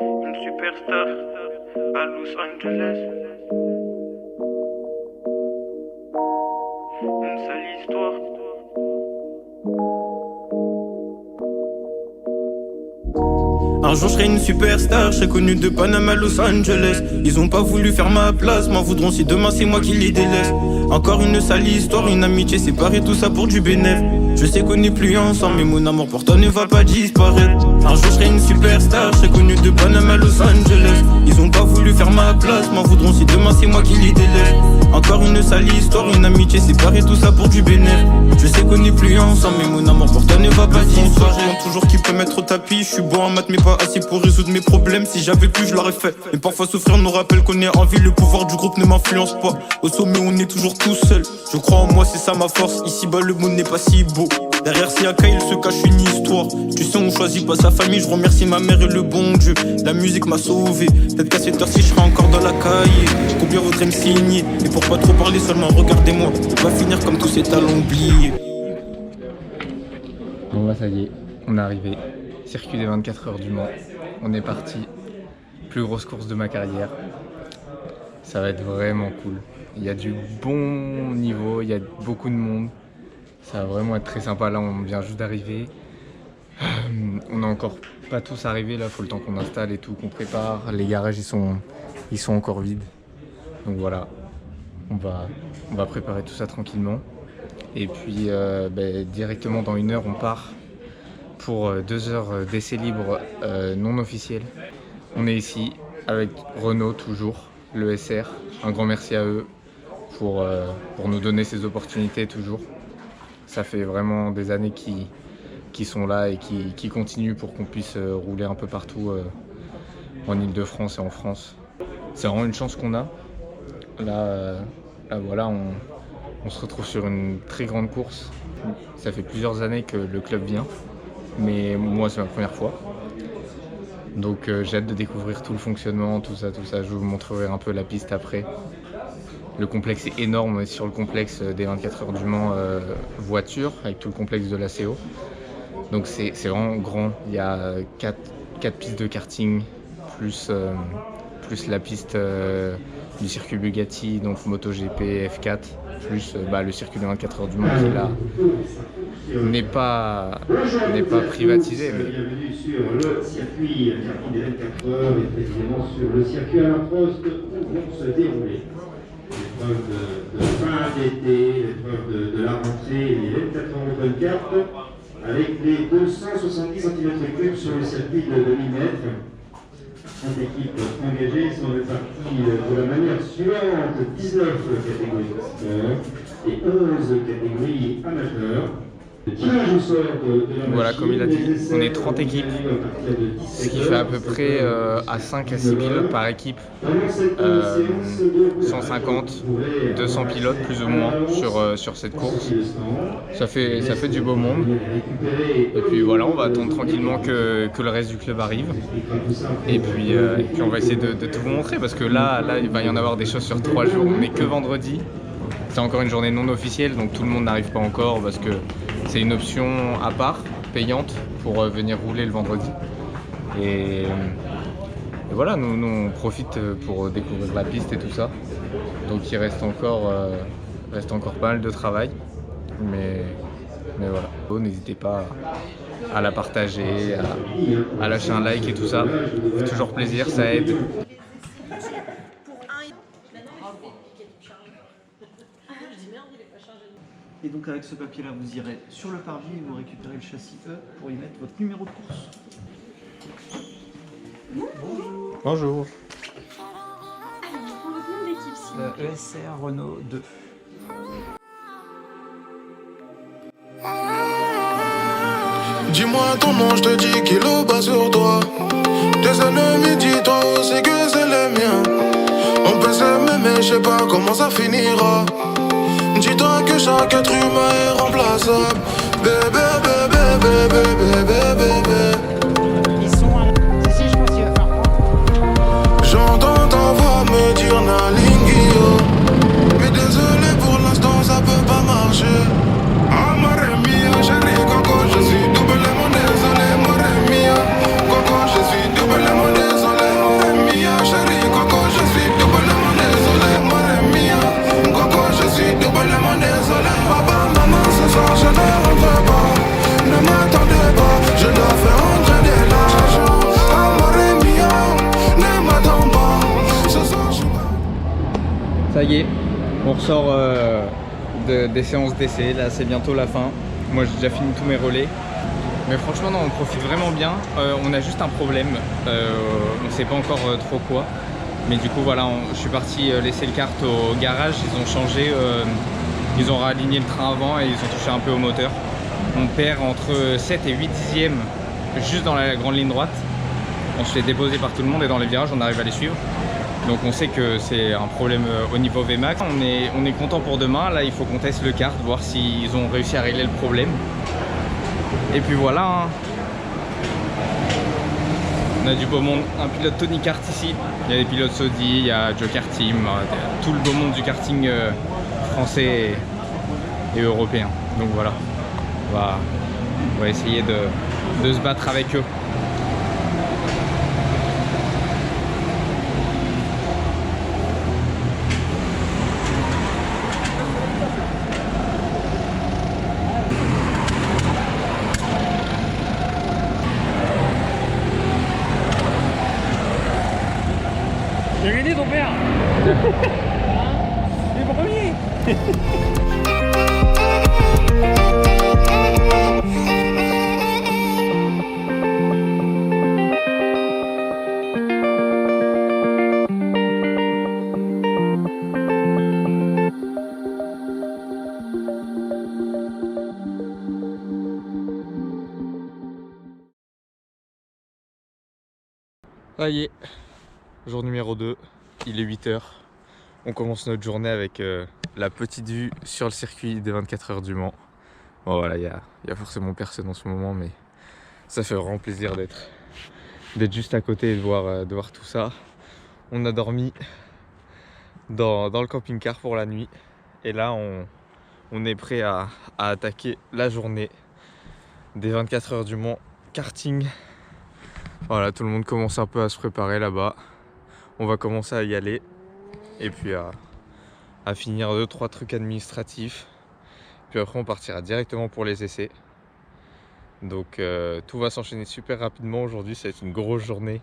Une superstar à Los Angeles. Une sale histoire. Un jour je serai une superstar, je serai connu de Panama à Los Angeles. Ils ont pas voulu faire ma place, m'en voudront si demain c'est moi qui les délaisse. Encore une sale histoire, une amitié séparée, tout ça pour du bénéf. Je sais qu'on n'est plus ensemble, mais mon amour pour toi ne va pas disparaître. Un jour je serai une superstar, je serai connu de Panama à Los Angeles. Ils ont pas voulu faire ma place, m'en voudront si demain c'est moi qui les délaisse. Encore une sale histoire, une amitié séparée, tout ça pour du bénéf. Je sais qu'on n'est plus ensemble, mais mon amour pour toi ne va pas disparaître. Je demande toujours qui peut mettre au tapis, je suis bon en maths mais pas assez pour résoudre mes problèmes. Si j'avais pu je l'aurais fait, mais parfois souffrir nous rappelle qu'on est en vie. Le pouvoir du groupe ne m'influence pas, au sommet on est toujours tout seul. Je crois en moi, c'est ça ma force, ici bas le monde n'est pas si beau. Derrière Siaka il se cache une histoire. Tu sais on choisit pas sa famille, je remercie ma mère et le bon Dieu. La musique m'a sauvé, peut-être qu'à cette heure-ci je serai encore dans la cahier. Combien voudrait me signer, et pour pas trop parler seulement regardez-moi. On va finir comme tous ces talents oubliés. Bon bah ça y est, on est arrivé. Circuit des 24 heures du Mans. On est parti. Plus grosse course de ma carrière. Ça va être vraiment cool. Il y a du bon niveau, il y a beaucoup de monde. Ça va vraiment être très sympa. Là on vient juste d'arriver. On n'a encore pas tous arrivé là, faut le temps qu'on installe et tout, qu'on prépare. Les garages ils sont encore vides. Donc voilà, on va préparer tout ça tranquillement. Et puis directement dans 1 heure on part pour 2 heures d'essai libre non officiel. On est ici avec Renault toujours, le SR. Un grand merci à eux pour nous donner ces opportunités toujours. Ça fait vraiment des années qui sont là et qui continuent pour qu'on puisse rouler un peu partout en Ile-de-France et en France. C'est vraiment une chance qu'on a. Là voilà, on se retrouve sur une très grande course. Ça fait plusieurs années que le club vient, mais moi c'est ma première fois. Donc j'ai hâte de découvrir tout le fonctionnement, tout ça. Je vous montrerai un peu la piste après. Le complexe est énorme, on est sur le complexe des 24 heures du Mans voiture, avec tout le complexe de la CO. Donc c'est vraiment grand, il y a 4 pistes de karting, plus la piste du circuit Bugatti, donc MotoGP, F4, plus le circuit des 24 heures du Mans qui là n'est pas privatisé. Mais... Bienvenue sur le circuit des 24 heures et précisément sur le circuit Alain Prost où vont se dérouler l'épreuve de fin d'été, l'épreuve de la rentrée, les 24 heures 24 avec les 270 cm3 sur le circuit de 2000 mètres. 5 équipes engagées sont réparties de la manière suivante: 19 catégories sport et 11 catégories amateurs. Voilà, comme il a dit, on est 30 équipes, ce qui fait à peu près à 5 à 6 pilotes par équipe, 150, 200 pilotes plus ou moins sur cette course. Ça fait du beau monde. Et puis voilà, on va attendre tranquillement que le reste du club arrive. Et puis on va essayer de tout vous montrer parce que là, il va y en avoir des choses sur 3 jours, on n'est que vendredi. C'est encore une journée non officielle, donc tout le monde n'arrive pas encore parce que c'est une option à part, payante, pour venir rouler le vendredi. Et voilà, nous on profite pour découvrir la piste et tout ça. Donc il reste encore pas mal de travail. Mais voilà, n'hésitez pas à la partager, à lâcher un like et tout ça. Ça fait toujours plaisir, ça aide. Et donc avec ce papier-là, vous irez sur le parvis et vous récupérez le châssis E pour y mettre votre numéro de course. Bonjour. Bonjour. Alors, on prend votre nom d'équipe, s'il vous plaît. ESR Renault 2. Dis-moi ton nom, je te dis qu'il est au bas sur toi. Tes ennemis, dis-toi aussi que c'est les miens. On peut s'aimer mais je sais pas comment ça finira. Dis-toi que chaque être humain est remplaçable. Bébé, bébé, bébé, bébé, bébé. Ils sont si je pense qu'il va faire froid. J'entends ta voix me dire Nalingio. Mais désolé pour l'instant ça peut pas marcher. Amare mia, chérie Coco, je suis doublement désolé. Amare mia, Coco, je suis doublement désolé. On ressort des séances d'essai, là c'est bientôt la fin. Moi j'ai déjà fini tous mes relais. Mais franchement non, on profite vraiment bien. On a juste un problème, on ne sait pas encore trop quoi. Mais du coup voilà, je suis parti laisser le kart au garage, ils ont changé, ils ont réaligné le train avant et ils ont touché un peu au moteur. On perd entre 7 et 8 dixièmes juste dans la grande ligne droite. On se fait déposer par tout le monde et dans les virages on arrive à les suivre. Donc on sait que c'est un problème au niveau VMAX. On est content pour demain, là il faut qu'on teste le kart, voir s'ils ont réussi à régler le problème. Et puis voilà, hein. On a du beau monde, un pilote Tony Kart ici, il y a des pilotes Saudi, il y a Joker Team, tout le beau monde du karting français et européen. Donc voilà, on va essayer de se battre avec eux. J'ai gagné ton père. Il est premier. Ça y est, jour numéro 2, il est 8 h. On commence notre journée avec la petite vue sur le circuit des 24 heures du Mans. Bon voilà, il y a forcément personne en ce moment, mais ça fait vraiment plaisir d'être juste à côté et de voir tout ça. On a dormi dans le camping-car pour la nuit. Et là, on est prêt à attaquer la journée des 24 heures du Mans karting. Voilà, tout le monde commence un peu à se préparer là-bas. On va commencer à y aller. Et puis à finir 2-3 trucs administratifs. Puis après, on partira directement pour les essais. Donc tout va s'enchaîner super rapidement aujourd'hui. Ça va être une grosse journée.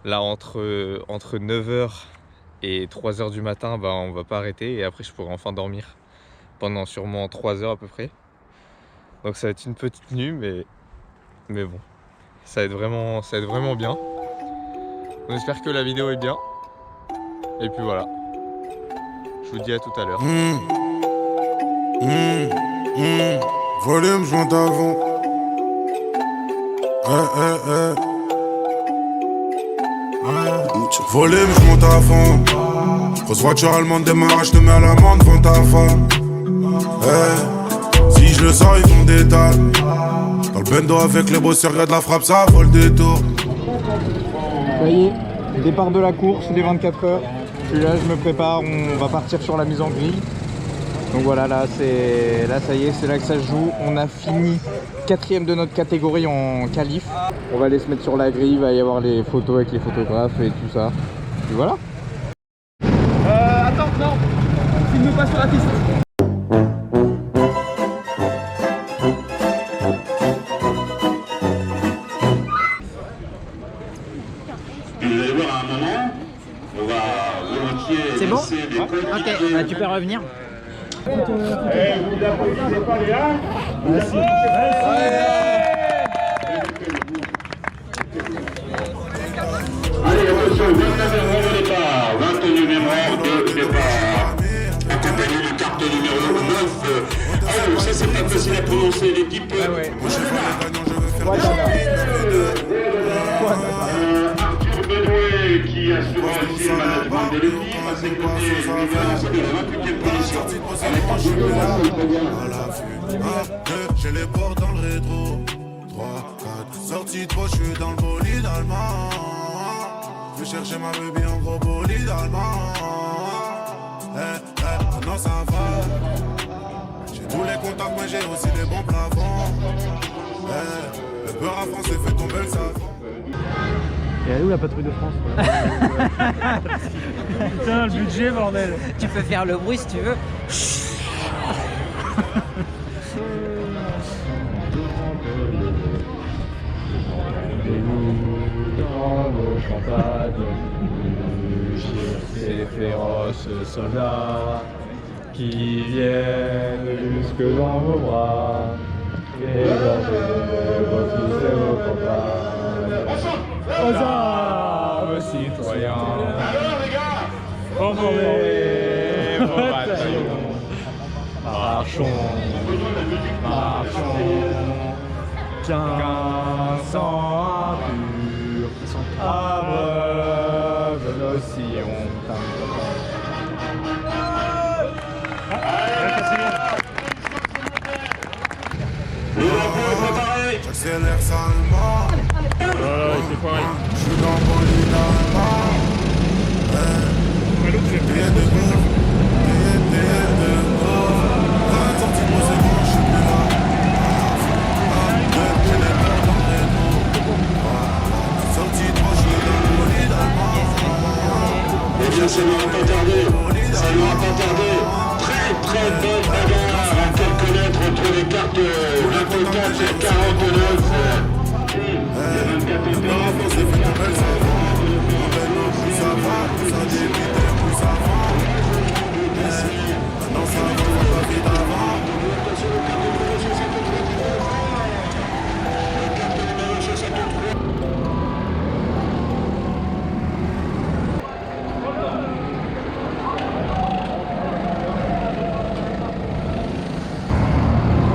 Là, entre 9 h et 3 h du matin, bah, on va pas arrêter. Et après, je pourrai enfin dormir pendant sûrement 3 h à peu près. Donc ça va être une petite nuit, mais bon. Ça va être vraiment bien. On espère que la vidéo est bien. Et puis voilà. Je vous dis à tout à l'heure. Volume, je monte à fond. Volume, je monte à fond. Grosse voiture allemande démarre, je te mets à l'amende devant ta femme. Si je le sors, ils font des tas. Dans le bendo avec les bosseurs, regarde la frappe, ça vole des tours. Ça y est, départ de la course des 24 heures. Je suis là, je me prépare, on va partir sur la mise en grille. Donc voilà, là ça y est, c'est là que ça se joue. On a fini 4ème de notre catégorie en qualif. On va aller se mettre sur la grille, il va y avoir les photos avec les photographes et tout ça. Et voilà. Attends, non, filme pas sur la piste. Vous allez voir à un moment, on va volontiers. C'est bon? laisser des codes Ok, qui bah, tu peux revenir. vous applaudissez pas les uns. Allez, attention, 29 euros au départ, 29 numéro de départ. Accompagné du carte numéro 9. Alors, ça c'est pas facile à prononcer, l'équipe. Arthur Bedoué qui assure aussi le management de l'équipe. À ses côtés, c'est de la 28e position. Avec un jeu de la très bien. J'ai les portes dans le rétro. 3, 4, sortie de poche, je suis dans le bolide allemand. Je vais chercher ma baby en gros bolide allemand. Non ça va. J'ai tous les contacts mais j'ai aussi les bons plafonds. Le beurre à France fait tomber le savon. Et elle est où la patrouille de France? Putain, le budget, bordel. Tu peux faire le bruit si tu veux. Ces féroces soldats, qui viennent jusque dans vos bras, égorger vos fils et vos campagnes. Aux armes, citoyens, formez vos bataillons. Marchons, marchons, qu'un sang impur abreuve nos sillons. J'accélère salement. C'est pareil. Je suis dans mon lit d'allemand. T'es debout. Sortis-moi, c'est bon, je suis plus là. J'ai les peurs dans les mots. Sortis-moi, je suis dans mon lit d'allemand. Eh bien, ça n'aura pas tardé. Ça n'aura pas tardé. Très très bonne bagarre à quelques lettres entre les cartes 24 et 49.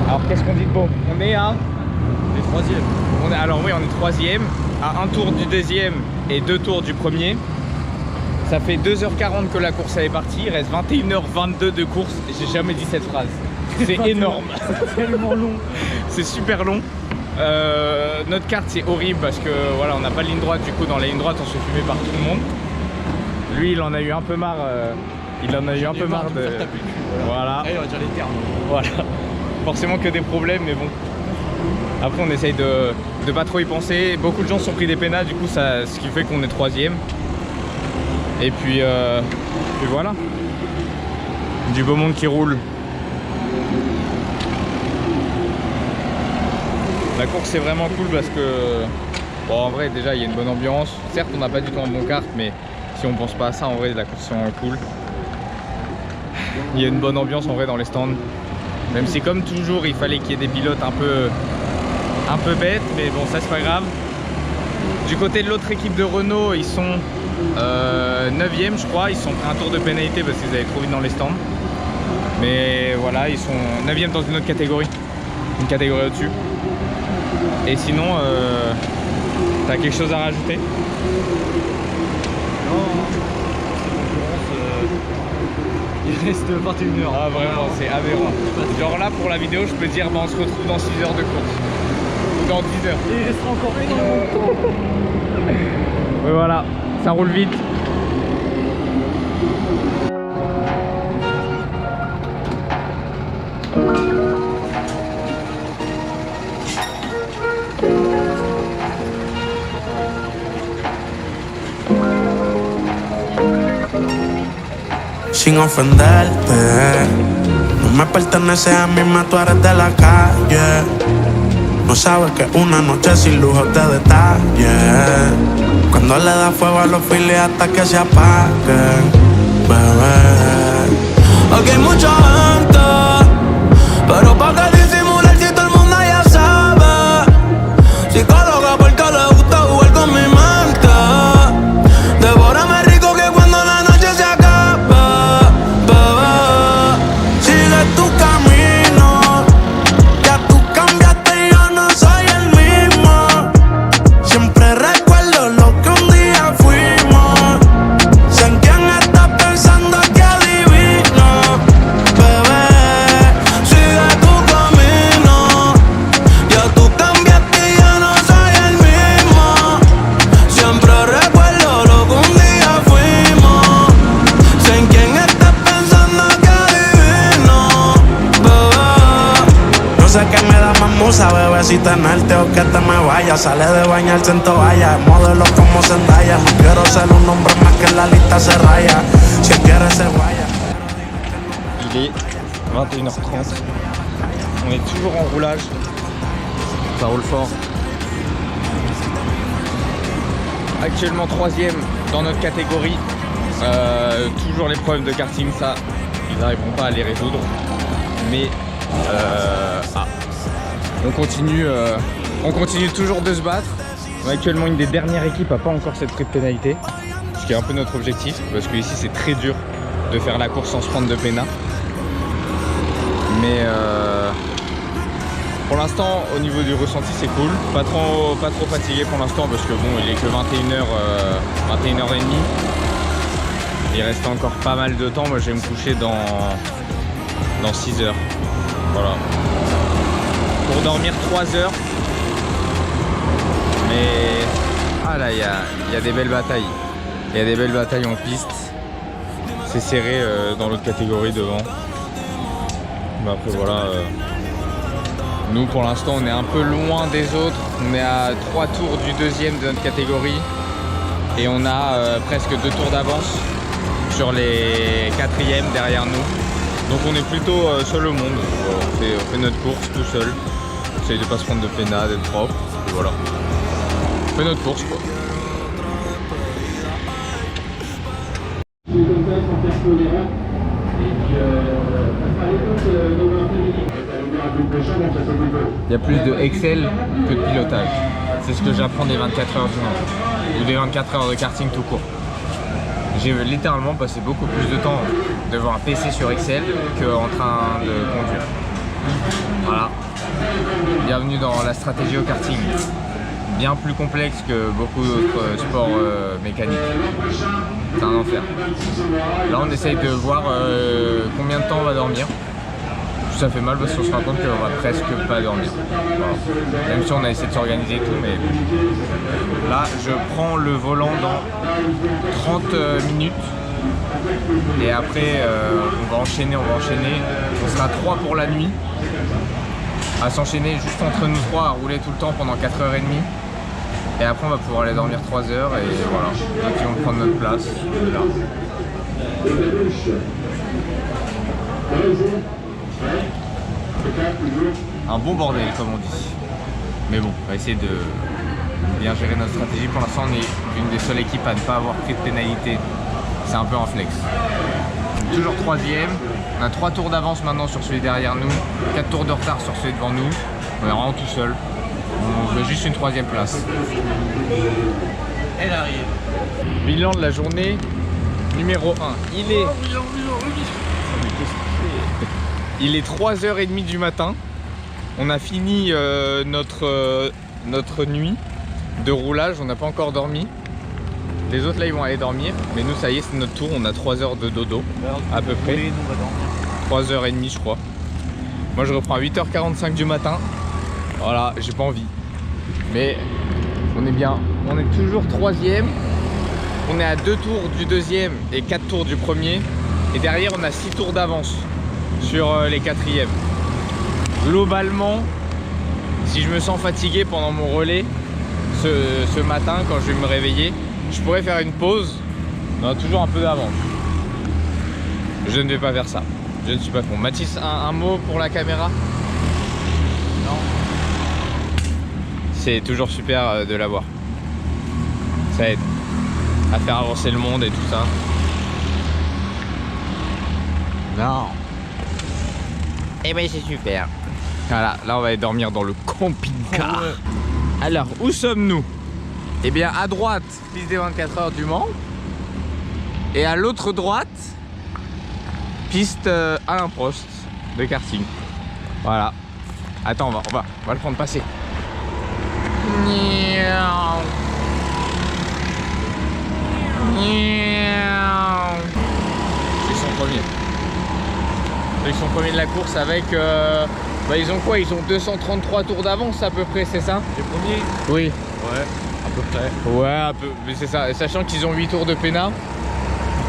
Alors qu'est-ce qu'on dit de bon? On est à... Les troisième. Alors oui, on est troisième, à un tour du deuxième et 2 tours du premier. Ça fait 2h40 que la course est partie, il reste 21h22 de course. J'ai jamais dit cette phrase. C'est énorme. C'est tellement long. C'est super long. Notre carte c'est horrible parce que voilà, on n'a pas de ligne droite. Du coup, dans la ligne droite, on se fait fumer par tout le monde. Lui, il en a eu un peu marre. Il en a eu un peu marre de. Voilà. Allez, on va dire les termes. Voilà. Forcément que des problèmes, mais bon. Après, on essaye de pas trop y penser. Beaucoup de gens se sont pris des pénals, du coup, ça, ce qui fait qu'on est troisième. Et puis voilà. Du beau monde qui roule. La course c'est vraiment cool parce que bon, en vrai déjà il y a une bonne ambiance. Certes on n'a pas du tout un bon kart, mais si on pense pas à ça, en vrai la course c'est vraiment cool. Il y a une bonne ambiance en vrai dans les stands. Même si comme toujours il fallait qu'il y ait des pilotes un peu bêtes, mais bon ça c'est pas grave. Du côté de l'autre équipe de Renault, ils sont 9e je crois, ils se sont pris un tour de pénalité parce qu'ils avaient trop vite dans les stands. Mais voilà, ils sont 9e dans une autre catégorie, une catégorie au-dessus. Et sinon, t'as quelque chose à rajouter? Non, il reste 21h. Ah vraiment, c'est aberrant. Genre là pour la vidéo, je peux dire bah, on se retrouve dans 6 heures de course. Ou dans 10 heures. Et il restera encore énormément de temps. Ouais, voilà, ça roule vite. Sin ofenderte, no me pertenece a mí, más tú eres de la calle. No sabes que una noche sin lujo te detalle. Cuando le da fuego a los files hasta que se apaguen, bebé. Aquí hay mucha gente, pero pa' que disimular si todo el mundo ya sabe. Psicóloga porque le gusta jugar con mi mente. Devórame rico que cuando la noche se acabe, bebé. Sigue tu camino, ya tú cambiaste y yo no soy el mismo. Siempre recuerdo lo que un día fuimos. Sé en quién estás pensando, que adivino, bebé. Sigue tu camino, ya tú cambiaste y yo no soy el mismo. Siempre recuerdo lo que un día fuimos. Sé en quién estás pensando, que adivino, bebé. No sé qué me da más musa, bebé, si tenerte o que te me vaya. Sale de bañarse en toalla, modelo como Zendaya. No quiero ser un hombre más que en la lista se raya. Si quieres se vaya. Il est 21h30. On est toujours en roulage. Ça roule fort. Actuellement 3e dans notre catégorie. Toujours les problèmes de karting, ça ils n'arriveront pas à les résoudre. Mais on continue toujours de se battre. On est actuellement une des dernières équipes à pas encore cette prix de pénalité, ce qui est un peu notre objectif, parce que ici c'est très dur de faire la course sans se prendre de pénal. Mais pour l'instant, au niveau du ressenti, c'est cool. Pas trop fatigué pour l'instant, parce que bon, il est que 21h30. Il reste encore pas mal de temps. Moi, je vais me coucher dans 6 heures. Voilà. Pour dormir 3 heures. Mais ah là, il y a des belles batailles. Il y a des belles batailles en piste. C'est serré dans l'autre catégorie devant. Mais après voilà. Nous pour l'instant on est un peu loin des autres. On est à 3 tours du deuxième de notre catégorie. Et on a presque 2 tours d'avance sur les 4e derrière nous. Donc on est plutôt seul au monde. On fait notre course tout seul. On essaye de pas se prendre de pénal, d'être propre. Et voilà. On fait notre course quoi. Il y a plus de Excel que de pilotage. C'est ce que j'apprends des 24 heures du monde. Ou des 24 heures de karting tout court. J'ai littéralement passé beaucoup plus de temps devant un PC sur Excel qu'en train de conduire. Voilà. Bienvenue dans la stratégie au karting. Bien plus complexe que beaucoup d'autres sports mécaniques. C'est un enfer. Là on essaye de voir combien de temps on va dormir. Ça fait mal parce qu'on se rend compte qu'on va presque pas dormir. Voilà. Même si on a essayé de s'organiser et tout, mais là je prends le volant dans 30 minutes. Et après on va enchaîner. On sera 3 pour la nuit. À s'enchaîner juste entre nous 3 à rouler tout le temps pendant 4h30. Et après on va pouvoir aller dormir 3 heures et voilà. Donc ils vont prendre notre place. Là. Un bon bordel comme on dit. Mais bon, on va essayer de bien gérer notre stratégie. Pour l'instant on est une des seules équipes à ne pas avoir pris de pénalité. C'est un peu un flex. Donc, toujours 3e. On a 3 tours d'avance maintenant sur celui derrière nous. 4 tours de retard sur celui devant nous. On est vraiment tout seul. On veut juste une 3e place. Elle arrive. Bilan de la journée numéro 1. Il est 3h30 du matin. On a fini notre nuit de roulage. On n'a pas encore dormi. Les autres là ils vont aller dormir. Mais nous ça y est, c'est notre tour. On a 3 heures de dodo à peu près. 3h30 je crois. Moi je reprends à 8h45 du matin. Voilà, j'ai pas envie. Mais on est bien. On est toujours 3e. On est à 2 tours du deuxième et 4 tours du premier. Et derrière on a 6 tours d'avance sur les 4e. Globalement, si je me sens fatigué pendant mon relais ce matin quand je vais me réveiller, je pourrais faire une pause. On a toujours un peu d'avance. Je ne vais pas faire ça. Je ne suis pas con. Mathis, un mot pour la caméra? Non. C'est toujours super de l'avoir. Ça aide à faire avancer le monde et tout ça. Non. Eh ben c'est super. Voilà, là on va aller dormir dans le camping-car. Alors, où sommes-nous? Eh bien à droite, piste des 24 heures du Mans. Et à l'autre droite, piste Alain Prost de karting. Voilà. Attends, on va le prendre passer. Ils sont premiers. Ils sont premiers de la course avec... ils ont quoi? Ils ont 233 tours d'avance à peu près, c'est ça? Les premiers? Oui. Ouais, à peu près. Ouais, un peu, mais c'est ça. Sachant qu'ils ont 8 tours de pénal.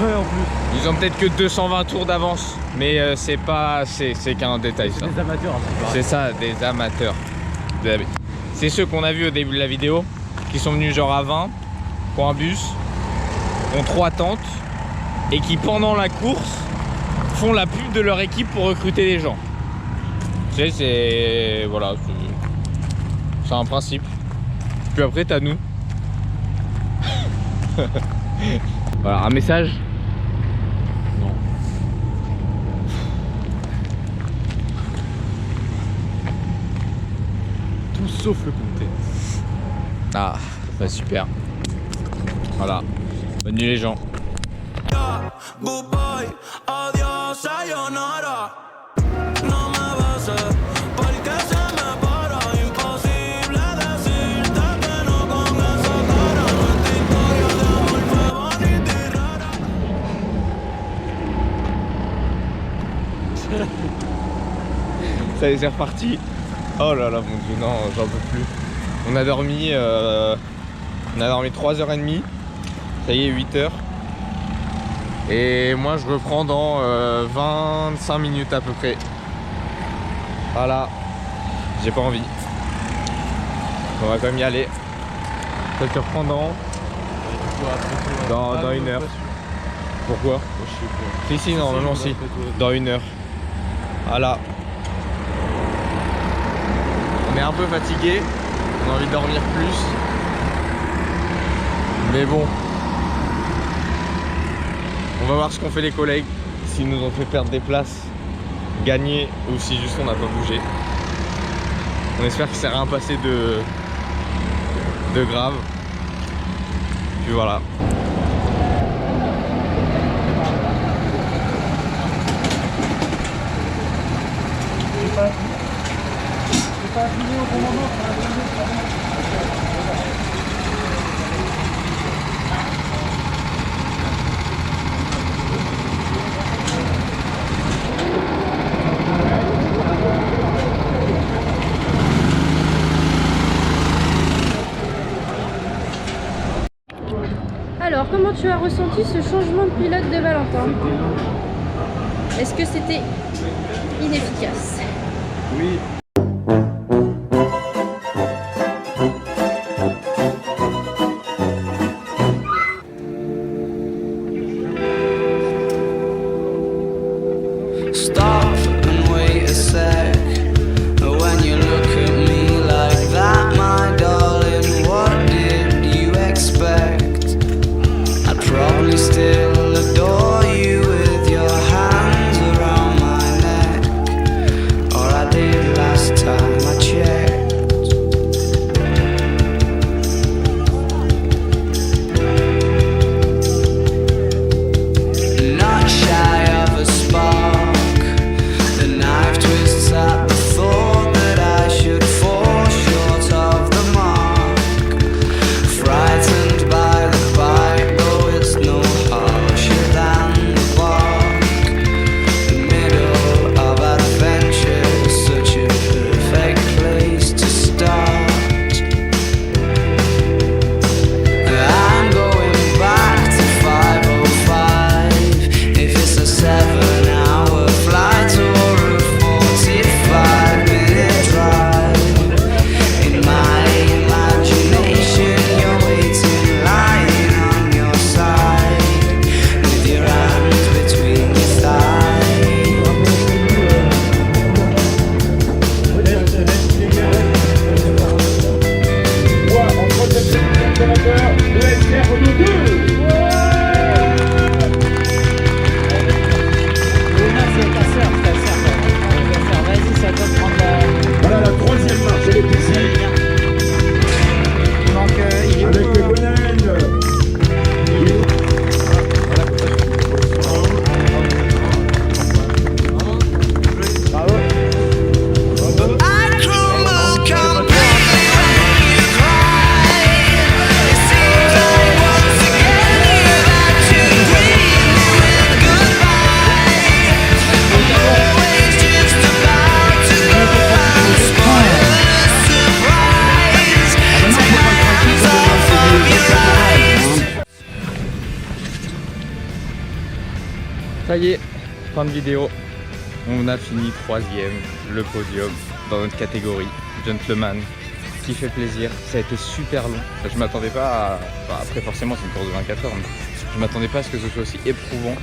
Ouais, en plus. Ils ont peut-être que 220 tours d'avance. Mais c'est pas... C'est qu'un détail, ça. Des amateurs. C'est ça, des amateurs. C'est ceux qu'on a vus au début de la vidéo, qui sont venus genre à 20 pour un bus, ont 3 tentes, et qui pendant la course font la pub de leur équipe pour recruter des gens. Tu sais, c'est... Voilà, c'est un principe. Puis après, t'as nous. Voilà, un message? Non. sauf le comté. Ah, bah super. Voilà. Bonne nuit les gens. Ça y est, c'est reparti. Oh là là, mon dieu, non, j'en peux plus. On a dormi 3h30. Ça y est, 8h. Et moi, je reprends dans 25 minutes à peu près. Voilà. J'ai pas envie. On va quand même y aller. Ça te reprend dans 1 heure. Pourquoi? Si, normalement, si. Dans 1 heure. Voilà. On est un peu fatigué, on a envie de dormir plus. Mais bon. On va voir ce qu'ont fait les collègues, s'ils nous ont fait perdre des places, gagner ou si juste on n'a pas bougé. On espère que ça n'a rien passé de grave. Puis voilà. Alors, comment tu as ressenti ce changement de pilote de Valentin? Est-ce que c'était inefficace? Oui. Stop and wait a sec. When you look at me like that, my darling, what did you expect? I'd probably still adore you with your hands around my neck, or I did last time I checked. Not shy of a spark. The knife twists at the thought that I should fall short of the mark. Frightened by the bite, though it's no harsher than the bark. The middle of adventure is such a perfect place to start. I'm going back to 5:05. If it's a 7-hour flight or a 45-minute drive, in my imagination you're waiting, lying on your side, with your hands between your thighs. Vas-y, ça peut prendre la... Voilà la troisième marche, elle est ici. Il manque... il est Avec où, le Gonaï. I crumble completely when you cry. It seems like once again you've had to greet me with goodbye. I'm always just about to go and spoil the surprise. Take my hands off of your eyes. Ça y est, fin de vidéo. On a fini 3e, le podium dans notre catégorie, gentleman, qui fait plaisir. Ça a été super long. Je m'attendais pas à... après forcément c'est une course de 24 heures, mais je m'attendais pas à ce que ce soit aussi éprouvant.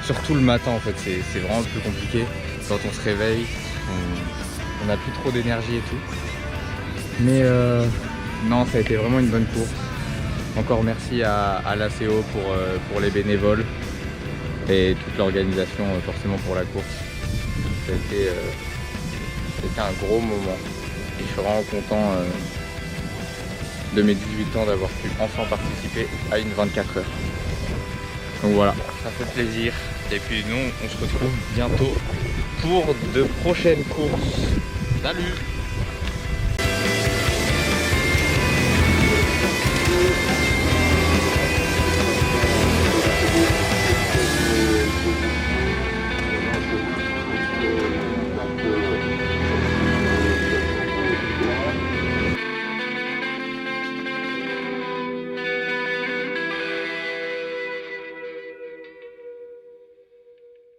Surtout le matin en fait, c'est vraiment le plus compliqué. Quand on se réveille, on n'a plus trop d'énergie et tout. Mais non, ça a été vraiment une bonne course. Encore merci à l'ACO pour les bénévoles et toute l'organisation forcément pour la course. Ça a été un gros moment. Et je suis vraiment content de mes 18 ans d'avoir pu enfin participer à une 24 heures. Donc voilà, ça fait plaisir. Et puis nous, on se retrouve bientôt pour de prochaines courses. Salut!